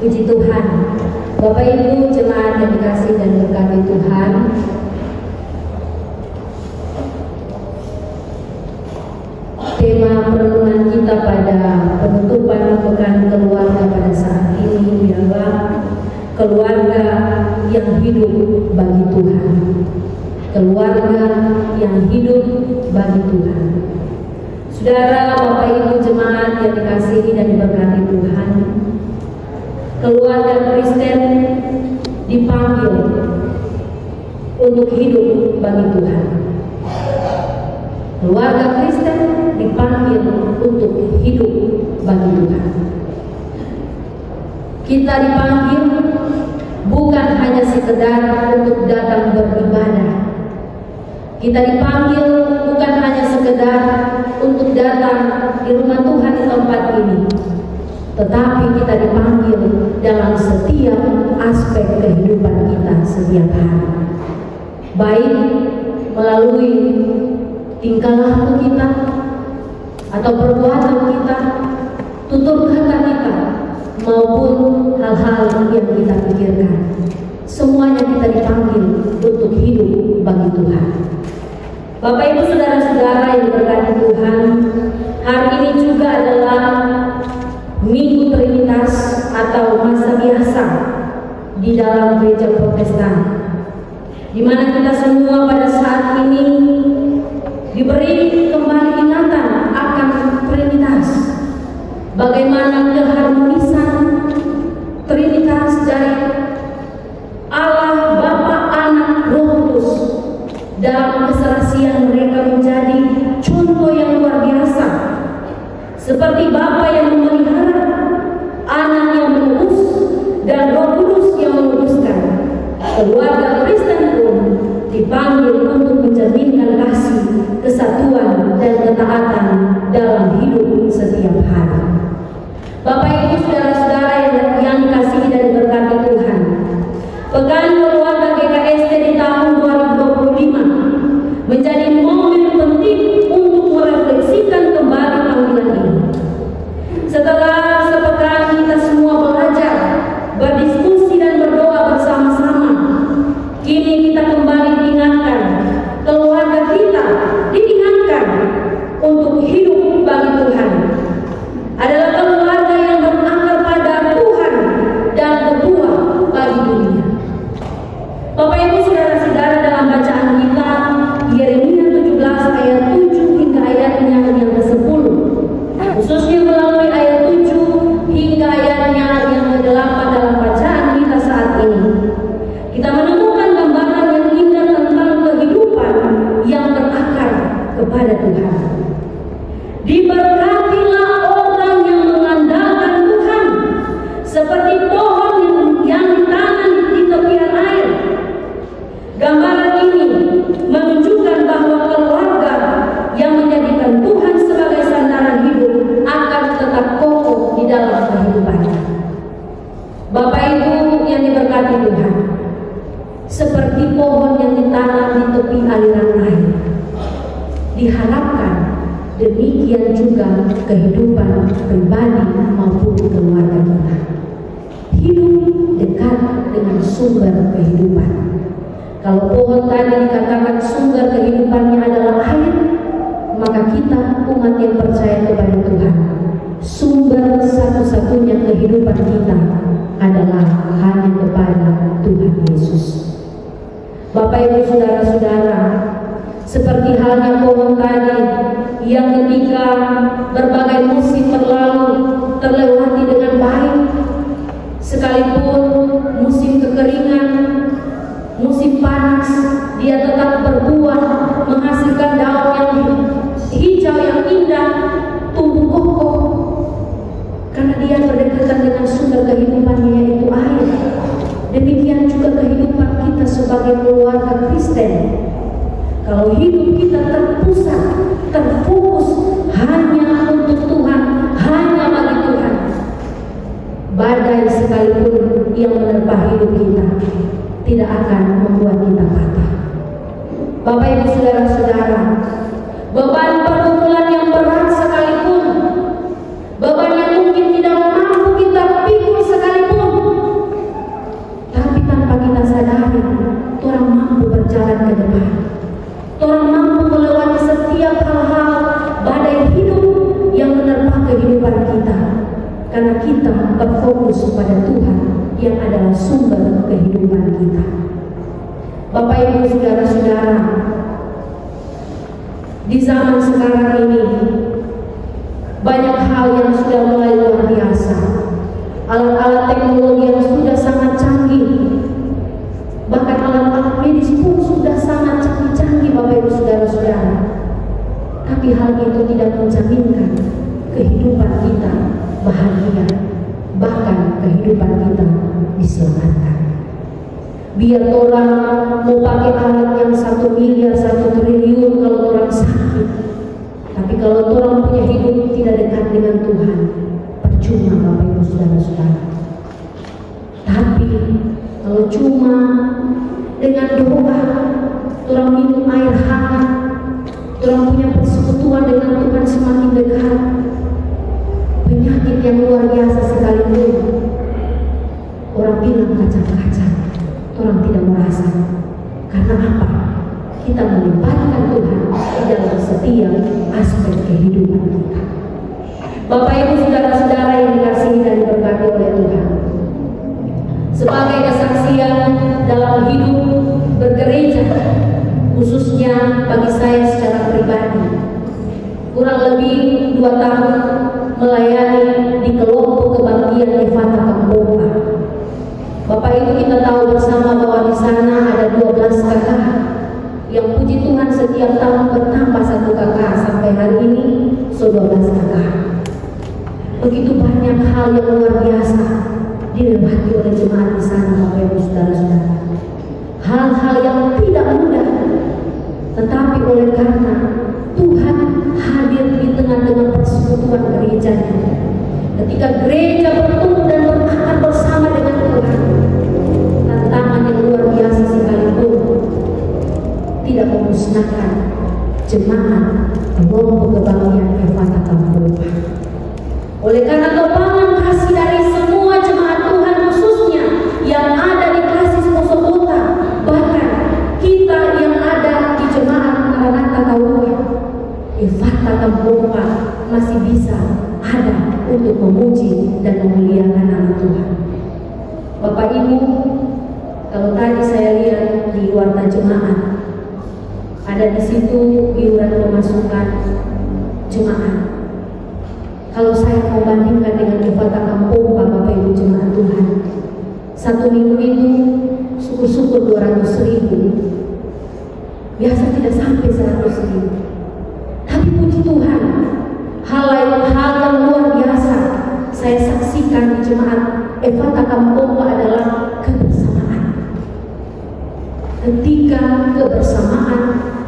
Puji Tuhan. Bapak Ibu jemaat yang dikasihi dan diberkati Tuhan, tema perenungan kita pada penutupan pekan keluarga pada saat ini ialah keluarga yang hidup bagi Tuhan. Keluarga yang hidup bagi Tuhan. Saudara, Bapak Ibu jemaat yang dikasihi dan diberkati Tuhan, keluarga Kristen dipanggil untuk hidup bagi Tuhan. Keluarga Kristen dipanggil untuk hidup bagi Tuhan. Kita dipanggil bukan hanya sekedar untuk datang beribadah. Kita dipanggil bukan hanya sekedar untuk datang di rumah Tuhan di tempat ini, tetapi kita dipanggil dalam setiap aspek kehidupan kita setiap hari, baik melalui tingkah laku kita atau perbuatan kita, tutur kata kita, maupun hal-hal yang kita pikirkan. Semuanya kita dipanggil untuk hidup bagi Tuhan. Bapak Ibu saudara-saudara yang diberkati Tuhan, hari ini juga adalah Minggu Trinitas atau masa biasa di dalam gereja Protestan, di mana kita semua pada saat ini diberi kembali ingatan akan Trinitas, bagaimana keharmonisan Trinitas dari Allah Bapa, Anak, Roh Kudus dalam keserasian mereka menjadi contoh yang luar biasa, seperti Bapa yang memelihara, Anak yang mengurus, dan Roh Kudus yang menguruskan. Keluarga Kristen pun dipanggil untuk mencerminkan kasih, kesatuan, dan ketaatan dalam hidup setiap hari. Bapak Ibu saudara-saudara yang dikasihi dan diberkati Tuhan, Pekan Keluarga GKST di tahun 2025 menjadi momen penting untuk merefleksikan kembali panggilan ini. Setelah sepekan kita semua belajar, berdiskusi dan berdoa bersama-sama, kini kita kembali diingatkan, keluarga kita diingatkan untuk hidup bagi Tuhan. Adalah keluarga yang berakar pada Tuhan dan berbuah bagi dunia. Bapak Ibu saudara-saudara, dalam bacaan kita Yeremia 17 ayat 7 hingga ayatnya yang ke-10, khususnya melalui ayat 7 hingga ayatnya yang ke-8 dalam bacaan kita saat ini, kita menemukan gambaran yang indah tentang kehidupan yang berakar kepada Tuhan. Diberkatilah orang yang mengandalkan Tuhan, seperti pohon yang ditanam di tepian air. Gambaran ini menunjukkan bahwa keluarga yang menjadikan Tuhan sebagai sandaran hidup akan tetap kokoh di dalam kehidupannya. Bapak Ibu yang diberkati Tuhan, seperti pohon yang ditanam di tepi aliran air, diharapkan demikian juga kehidupan pribadi maupun keluarga kita. Hidup dekat dengan sumber kehidupan. Kalau pohon tadi dikatakan sumber kehidupannya adalah air, maka kita umat yang percaya kepada Tuhan, sumber satu-satunya kehidupan kita adalah hanya kepada Tuhan Yesus. Bapak Ibu saudara-saudara, seperti halnya pohon tadi yang ketika berbagai musim berlalu terlewati dengan baik, sekalipun musim kekeringan, musim panas, dia tetap berbuah, menghasilkan daun yang hijau yang indah, tumbuh kokoh, karena dia berdekatan dengan sumber kehidupannya, yaitu air. Demikian juga kehidupan kita sebagai keluarga Kristen. Kalau hidup kita terpusat, terfokus hanya untuk Tuhan, hanya bagi Tuhan, badai sekalipun yang menerpa hidup kita tidak akan membuat kita patah. Bapak Ibu saudara-saudara, beban pergumulan yang berat sekalipun, beban yang mungkin tidak mampu kita pikul sekalipun, sumber kehidupan kita. Bapak Ibu saudara-saudara, di zaman sekarang ini banyak hal yang sudah mulai luar biasa. Alat-alat teknologi yang sudah sangat canggih, bahkan alat-alat medis pun sudah sangat canggih Bapak Ibu saudara-saudara. Tapi hal itu tidak menjaminkan kehidupan kita bahagia, bahkan kehidupan kita diselamatkan. Biar orang mau pakai alat yang 1 miliar, 1 triliun kalau orang sakit, tapi kalau orang punya hidup tidak dekat dengan Tuhan, percuma Bapak Ibu saudara-saudara. Tapi kalau cuma dengan doa, orang minum air hangat, orang punya persekutuan dengan Tuhan semakin dekat, penyakit yang luar biasa sekalipun orang bilang kacang-kacang, orang tidak merasa. Karena apa? Kita melibatkan Tuhan di dalam setiap aspek kehidupan kita. Bapak Ibu saudara-saudara yang dikasihi dan diberkati oleh Tuhan, sebagai kesaksian dalam hidup bergereja, khususnya bagi saya secara pribadi, kurang lebih 2 tahun melayani di kelompok kebaktian Efata Kampompa. Bapak Ibu kita tahu bersama bahwa di sana ada 12 kakak yang puji Tuhan setiap tahun bertambah 1 kakak, sampai hari ini 12 kakak. Begitu banyak hal yang luar biasa dilewati oleh jemaat di sana Bapak Ibu saudara-saudara. Hal-hal yang tidak mudah, tetapi oleh karena Tuhan hadir di tengah-tengah persekutuan gereja, ketika gereja bertumbuh dan berakar bersama dengan Tuhan, tantangan yang luar biasa sekalipun tidak memusnahkan jemaat kelompok kebaktian Efata Kampompa. Oleh karena topangan kasih dari semua jemaat Tuhan, khususnya yang ada di Klasis Poso Kota, bahkan kita yang ada di jemaat Maranatha Kaua, Efata Kampompa masih bisa ada untuk memuji dan memuliakan nama Tuhan. Bapak Ibu, kalau tadi saya lihat di warta jemaat, ada di situ iuran pemasukan jemaat. Kalau saya mau bandingkan dengan Efata Kampompa, Bapak Ibu jemaat Tuhan, 1 minggu itu syukur-syukur 200.000, biasa tidak sampai 100.000. Tapi puji Tuhan, hal yang luar biasa saya saksikan di jemaat Efata Kampompa adalah kebersamaan. Ketika kebersamaan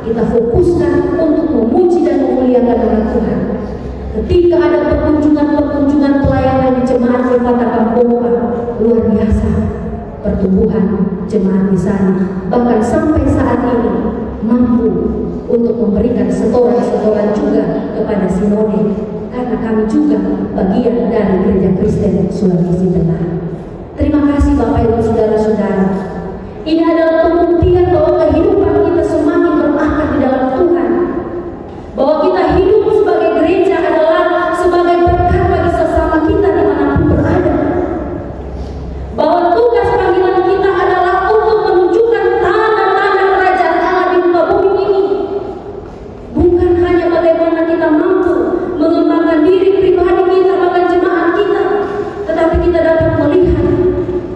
kita fokuskan untuk memuji dan memuliakan nama Tuhan, ketika ada perkunjungan pelayanan di jemaat Efata Kampompa, luar biasa pertumbuhan jemaat di sana, bahkan sampai saat ini mampu untuk memberikan setoran juga kepada Sinode, karena kami juga bagian dari Gereja Kristen Sulawesi Tengah. Terima kasih Bapak Ibu saudara-saudara. Ini adalah pembuktian bahwa kehidupan kita semakin berakar di dalam Tuhan, bahwa kita hidup sebagai gereja adalah sebagai berkat bagi sesama kita dimanapun berada, bahwa tugas panggilan kita adalah untuk menunjukkan tanda-tanda kerajaan Allah di muka bumi ini. Bukan hanya bagaimana kita mampu mengembangkan diri pribadi kita, bahkan jemaat kita, tetapi kita dapat melihat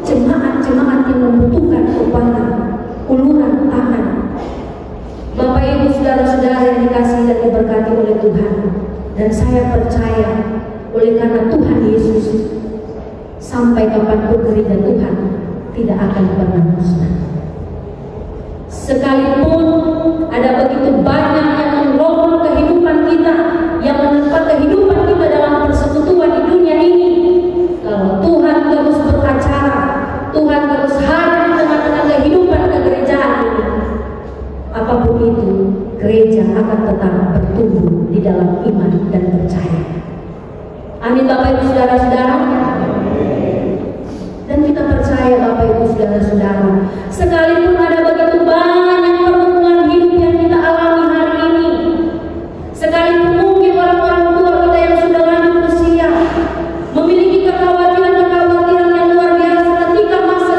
jemaat-jemaat yang membutuhkan kekuatan, uluran tangan. Bapak Ibu saudara-saudara yang dikasihi dan diberkati oleh Tuhan, dan saya percaya oleh karena Tuhan Yesus, sampai kapanpun gereja Tuhan tidak akan pernah musnah. Sekalipun ada begitu banyak yang mengrombol kehidupan kita, yang menempa kehidupan kita dalam persekutuan di dunia ini, kalau Tuhan terus beracara, Tuhan terus hadir di tengah-tengah kehidupan kegerejaan ini, apapun itu, gereja akan tetap bertumbuh di dalam iman dan percaya. Amin Bapak Ibu saudara-saudara. Dan kita percaya Bapak Ibu saudara-saudara, sekalipun ada begitu banyak pertemuan hidup yang kita alami hari ini, sekalipun mungkin orang-orang tua kita yang sudah lanjut usia memiliki kekhawatiran yang luar biasa ketika masa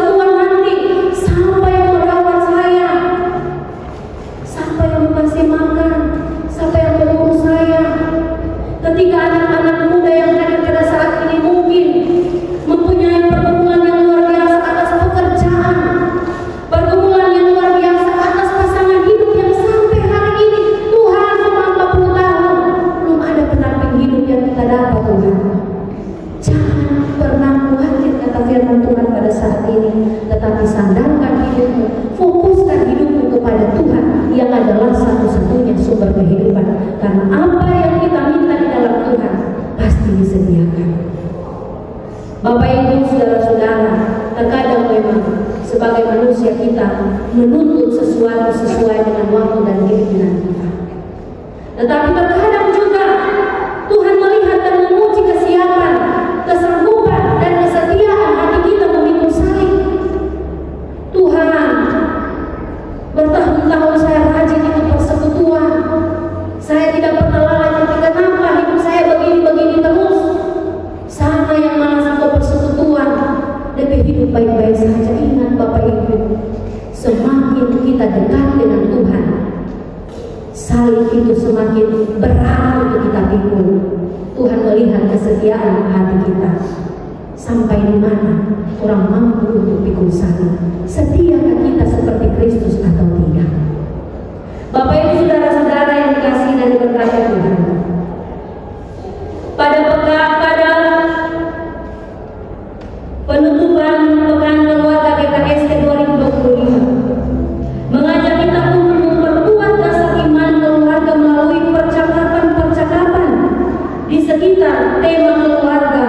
apa Tuhan? Jangan pernah khawatir kata firman Tuhan pada saat ini, tetapi sandarkan hidupmu, fokuskan hidupmu kepada Tuhan yang adalah satu-satunya sumber kehidupan. Karena apa yang kita minta di dalam Tuhan pasti disediakan. Bapak Ibu, saudara-saudara, terkadang memang sebagai manusia kita menuntut sesuatu sesuai dengan waktu dan keinginan kita. Tetapi terkadang juga Tuhan melihat dan menguji kesiapan, kesanggupan dan kesetiaan hati kita memikul salib. Tuhan, bertahun-tahun saya rajin ikut persekutuan, saya tidak pernah lalai, tapi kenapa hidup saya begini-begini terus? Sama yang mana sampai persekutuan, tapi hidup baik-baik saja. Ingat Bapak Ibu, semakin kita dekat dengan Tuhan, salib itu semakin berat untuk kita pikul. Tuhan melihat kesetiaan hati kita. Sampai di mana orang mampu untuk pikul salib? Setiakah kita seperti Kristus atau tidak? Bapak Ibu, saudara-saudara yang dikasihi dan diberkati Tuhan, pada penutupan Pekan Keluarga GKST 2025 mengajak kita untuk memperkuat dasar iman keluarga melalui percakapan-percakapan di sekitar tema keluarga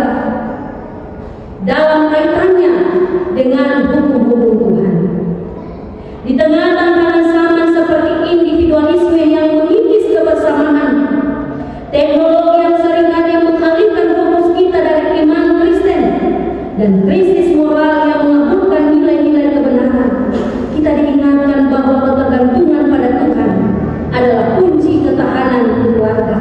dalam kaitannya dengan hukum-hukum Tuhan. Di tengah tantangan zaman seperti individualisme yang mengikis kebersamaan, teknologi yang seringkali mengalihkan fokus kita dari iman Kristen, dan krisis moral yang mengaburkan nilai-nilai kebenaran, kita diingatkan bahwa ketergantungan pada Tuhan adalah kunci ketahanan keluarga,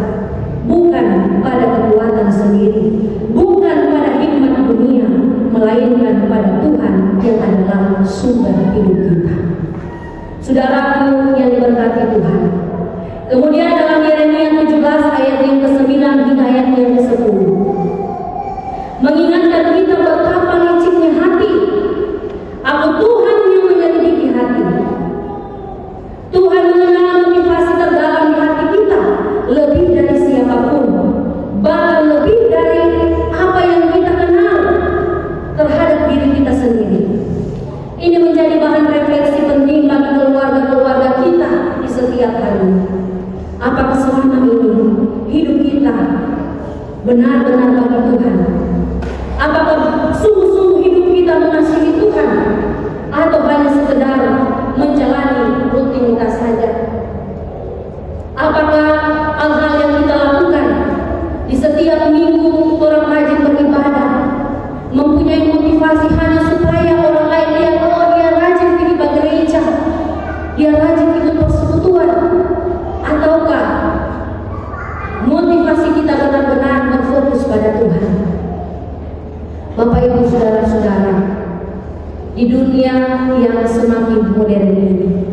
bukan pada kekuatan sendiri, bukan pada hikmat dunia, melainkan pada Tuhan yang adalah sumber hidup kita. Saudaraku yang diberkati Tuhan, kemudian dalam Yeremia 17 ayat yang ke-9 hingga ayat yang ke-10 mengingatkan kita betapa liciknya hati. Aku Tuhan yang menyelidiki hati. Tuhan mengenal motivasi terdalam di hati kita lebih dari siapapun, bahkan lebih dari apa yang kita kenal terhadap diri kita sendiri. Ini menjadi bahan refleksi penting bagi keluarga-keluarga kita di setiap hari. Apakah selama ini hidup kita benar-benar bagi Tuhan? Apakah sungguh-sungguh hidup kita mengasihi Tuhan, atau hanya sekedar menjalani rutinitas saja? Apakah hal-hal yang kita lakukan di setiap minggu orang rajin beribadah mempunyai motivasi hanya supaya orang lain lihat, oh dia rajin pergi ke gereja, dia rajin ikut persekutuan, ataukah motivasi kita benar-benar berfokus pada Tuhan? Bapak Ibu, saudara-saudara, di dunia yang semakin modern ini,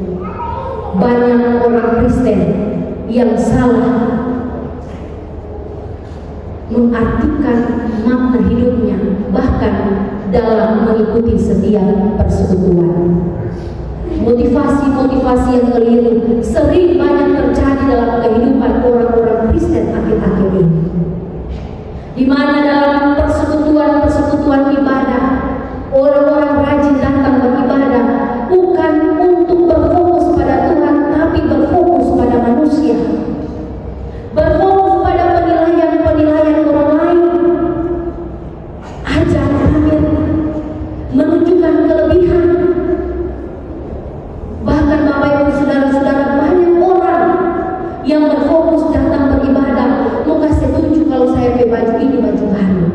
banyak orang Kristen yang salah mengartikan makna hidupnya, bahkan dalam mengikuti setiap persekutuan. Motivasi-motivasi yang keliru sering banyak terjadi dalam kehidupan orang-orang Kristen akhir-akhir ini, di mana dalam persekutuan ibadah, orang-orang rajin datang beribadah bukan untuk berfokus pada Tuhan, tapi berfokus pada manusia, berfokus pada penilaian orang lain, ajang pamer, menunjukkan kelebihan. Bahkan Bapak Ibu, saudara-saudara, banyak orang yang berfokus datang beribadah, mau kasih tunjuk kalau saya pakai baju ini, baju baru,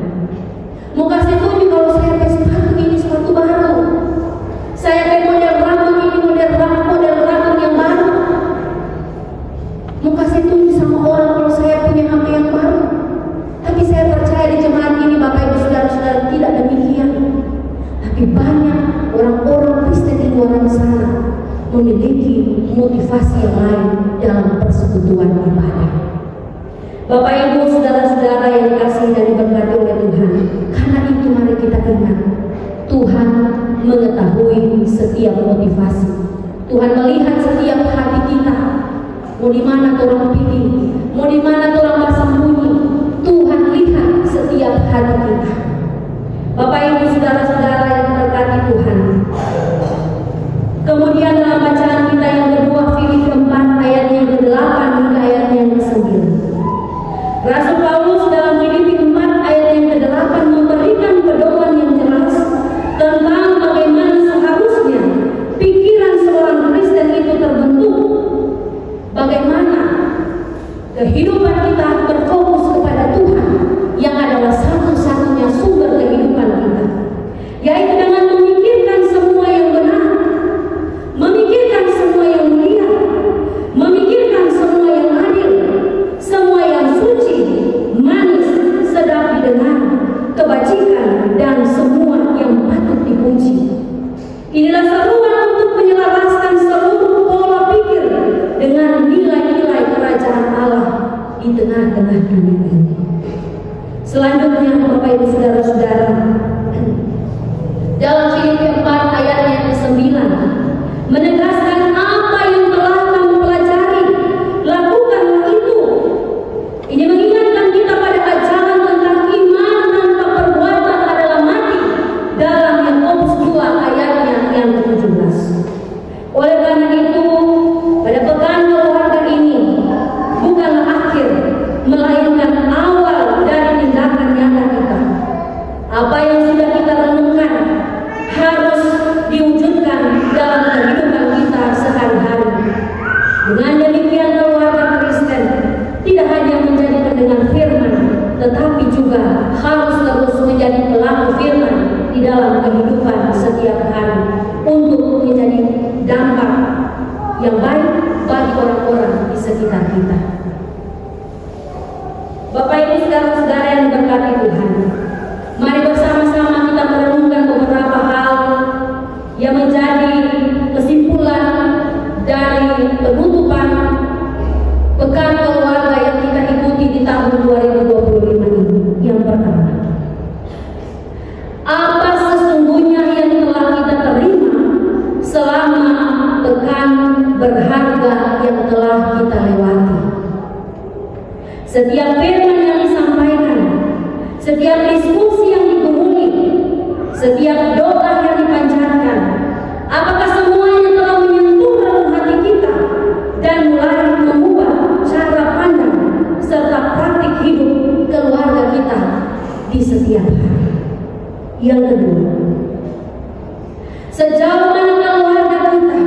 mau kasih tunjuk kalau saya pakai sepatu ini, sepatu baru, saya pakai model rambut ini, model rambut yang baru, mau kasih tunjuk sama orang kalau saya punya HP yang baru. Tapi saya percaya di jemaat ini, Bapak Ibu, saudara-saudara, tidak demikian. Tapi banyak orang-orang Kristen di luar sana memiliki motivasi yang lain dalam persekutuan ibadah. Bapak Ibu, saudara-saudara yang dikasihi dan diberkati oleh Tuhan, karena itu mari kita ingat, Tuhan mengetahui setiap motivasi. Tuhan melihat setiap hati kita. Mau di mana orang pilih, mau di mana orang bersembunyi, Tuhan lihat hati kita. Bapak Ibu saudara-saudara yang berkati Tuhan. Kemudian dalam bacaan kita yang kedua, Filipi 4 ayat yang ke-8 hingga ayat yang ke-9. Rasul Paulus dalam Filipi 4 ayat yang ke-8 memberikan pedoman yang jelas tentang bagaimana seharusnya pikiran seorang Kristen itu terbentuk. Bagaimana kehidupan kita berfokus kepada Tuhan yang adalah satu-satunya sumber kehidupan kita, yaitu dengan memikirkan semua yang benar, memikirkan semua yang mulia, memikirkan semua yang adil, semua yang suci, manis, sedap didengar, kebajikan, dan semua yang patut dipuji. Inilah seruan untuk menyelaraskan seluruh pola pikir dengan nilai-nilai kerajaan Allah di tengah-tengah dunia ini. Selanjutnya, Bapak Ibu saudara-saudara, dalam Filipi 4 ayat yang ke-9 menegaskan apa yang telah kamu pelajari, lakukanlah itu. Ini mengingatkan kita pada ajaran tentang iman tanpa perbuatan adalah mati dalam Yakobus 2 ayatnya yang ke-17. Oleh karena itu, pada pekan keluarga ini bukanlah akhir, melainkan awal dari tindakan nyata kita. Apa yang sudah kita renungkan harus diwujudkan dalam kehidupan kita sehari-hari. Dengan demikian, keluarga Kristen tidak hanya menjadi pendengar firman, tetapi juga harus terus menjadi pelaku firman di dalam kehidupan setiap hari untuk menjadi dampak yang baik bagi orang-orang di sekitar kita. Bapak Ibu saudara-saudara yang diberkati Tuhan, mari bersama-sama kita merenungkan beberapa hal yang menjadi kesimpulan dari penutupan pekan keluarga yang kita ikuti di tahun 2025 ini. Yang pertama, apa sesungguhnya yang telah kita terima selama pekan berharga yang telah kita lewati? Setiap firman yang disampaikan, setiap diskusi yang digumuli, setiap doa yang dipanjatkan, apakah semuanya telah menyentuh relung hati kita dan mulai mengubah cara pandang serta praktik hidup keluarga kita di setiap hari? Yang kedua, sejauh mana keluarga kita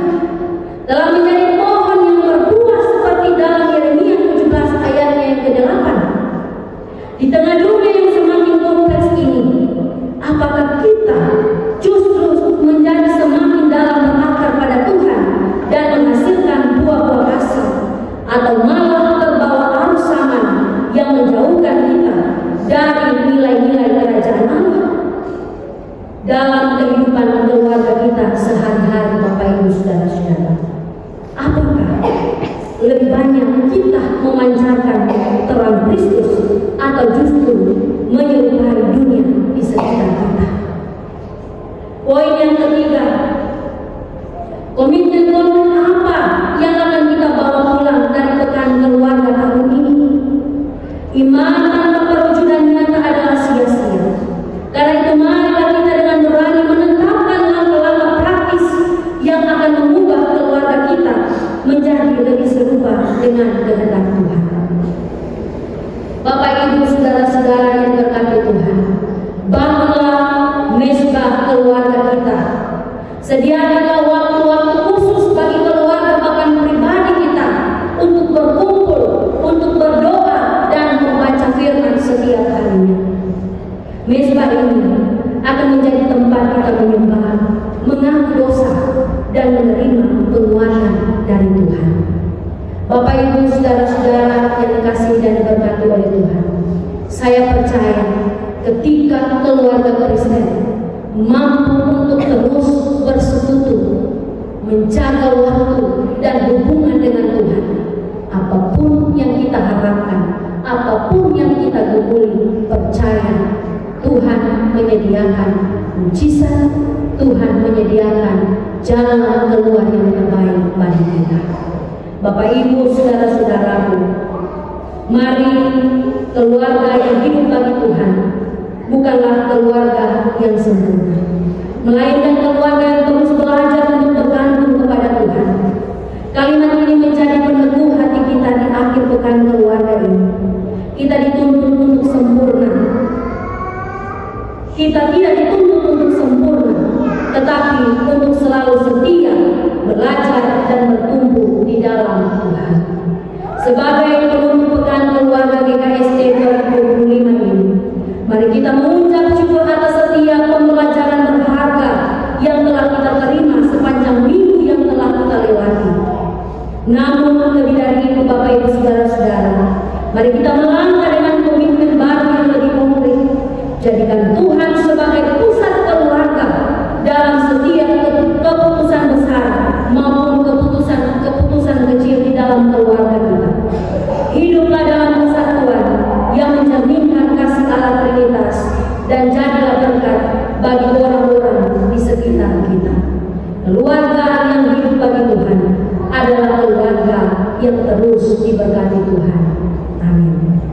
telah menjadi pohon yang berbuah seperti dalam Yeremia 17 ayatnya yang ke-8. Di tengah dunia yang semakin kompleks ini, apakah kita justru menjadi semakin dalam berakar pada Tuhan dan menghasilkan buah-buah kasih, atau malah terbawa arus zaman yang menjauhkan kita dari nilai-nilai kerajaan Allah dalam kehidupan keluarga kita sehari-hari? Bapak Ibu saudara-saudara, apakah lebih banyak kita memancarkan terang Kristus atau justru menyerupai dunia di sekitar kita? Poin yang ketiga, komitmen apa yang akan kita bawa pulang dari pekan keluarga tahun ini? Iman tanpa perwujudan nyata adalah sia-sia. Karena itu marilah kita dengan berani menetapkan langkah-langkah praktis yang akan mengubah keluarga kita menjadi lebih serupa dengan kehendak Tuhan. Bapak Ibu saudara-saudara yang berkati Tuhan, bangunlah mesbah keluarga kita. Sediakanlah waktu-waktu khusus bagi keluarga bahkan pribadi kita untuk berkumpul, untuk berdoa dan membaca firman setiap harinya. Mesbah ini akan menjadi tempat kita menyembah, mengaku dosa, dan menerima penguatan dari Tuhan. Bapak Ibu saudara-saudara yang dikasihi dan diberkati oleh Tuhan, saya percaya ketika keluarga Kristen mampu untuk terus bersekutu, menjaga waktu dan hubungan dengan Tuhan, apapun yang kita harapkan, apapun yang kita gumuli, percaya Tuhan menyediakan mujizat, Tuhan menyediakan jalan keluar yang terbaik bagi kita. Bapak Ibu saudara-saudaraku, mari keluarga yang hidup bagi Tuhan bukanlah keluarga yang sempurna, melainkan keluarga yang terus belajar untuk bergantung kepada Tuhan. Kalimat ini menjadi peneguh hati kita di akhir pekan keluarga ini. Kita dituntut untuk sempurna. Kita tidak dituntut untuk sempurna, tetapi untuk selalu setia, belajar dan bertumbuh di dalam Tuhan. Sebagai penutup pekan keluarga GKST 2025 ini, mari kita mengucap syukur atas setiap pembelajaran berharga yang telah kita terima sepanjang minggu yang telah kita lewati. Namun lebih dari itu, Bapak Ibu Saudara-saudara, mari kita melangkah dengan komitmen baru yang lebih konkret. Jadikan Tuhan sebagai pusat keluarga dalam setiap keputusan besar maupun keputusan kecil di dalam keluarga kita. Hiduplah dalam persatuan yang mencerminkan kasih Allah Trinitas, dan jadilah berkat bagi orang-orang di sekitar kita. Keluarga yang hidup bagi Tuhan adalah keluarga yang terus diberkati Tuhan. Amin.